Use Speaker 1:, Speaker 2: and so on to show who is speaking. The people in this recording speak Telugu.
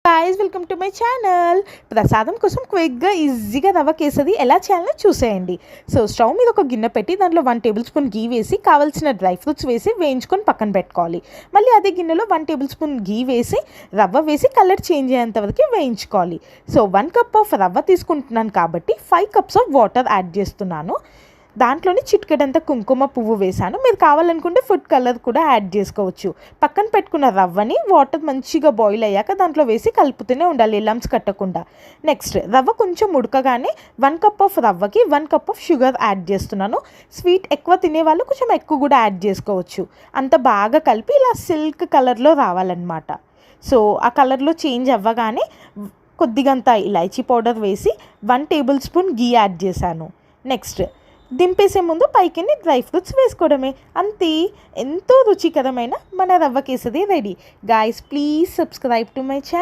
Speaker 1: Guys welcome to my channel. ప్రసాదం కోసం క్విక్గా ఈజీగా రవ్వ కేసరి ఎలా చేయాలో చూసేయండి. సో స్టవ్ మీద ఒక గిన్నె పెట్టి దాంట్లో 1 టేబుల్ స్పూన్ గీ వేసి కావాల్సిన డ్రై ఫ్రూట్స్ వేసి వేయించుకొని పక్కన పెట్టుకోవాలి. మళ్ళీ అదే గిన్నెలో 1 టేబుల్ స్పూన్ గీ వేసి రవ్వ వేసి కలర్ చేంజ్ అయ్యేంత వరకు వేయించుకోవాలి. సో 1 కప్ ఆఫ్ రవ్వ తీసుకుంటున్నాను కాబట్టి 5 కప్స్ ఆఫ్ వాటర్ యాడ్ చేస్తున్నాను. దాంట్లోని చిటికెడంత కుంకుమ పువ్వు వేసాను. మీరు కావాలనుకుంటే ఫుడ్ కలర్ కూడా యాడ్ చేసుకోవచ్చు. పక్కన పెట్టుకున్న రవ్వని వాటర్ మంచిగా బాయిల్ అయ్యాక దాంట్లో వేసి కలుపుతూనే ఉండాలి, లమ్స్ కట్టకుండా. నెక్స్ట్ రవ్వ కొంచెం ఉడకగానే 1 కప్ ఆఫ్ రవ్వకి 1 కప్ ఆఫ్ షుగర్ యాడ్ చేస్తున్నాను. స్వీట్ ఎక్కువ తినేవాళ్ళు కొంచెం ఎక్కువ కూడా యాడ్ చేసుకోవచ్చు. అంత బాగా కలిపి ఇలా సిల్క్ కలర్లో రావాలన్నమాట. సో ఆ కలర్లో చేంజ్ అవ్వగానే కొద్దిగంత ఇలాచీ పౌడర్ వేసి 1 టేబుల్ స్పూన్ గీ యాడ్ చేశాను. నెక్స్ట్ దింపేసే ముందు పైకి డ్రై ఫ్రూట్స్ వేసుకోవడమే. అంతే, ఎంతో రుచికరమైన మన రవ్వ kesari ready. Guys please subscribe to my channel.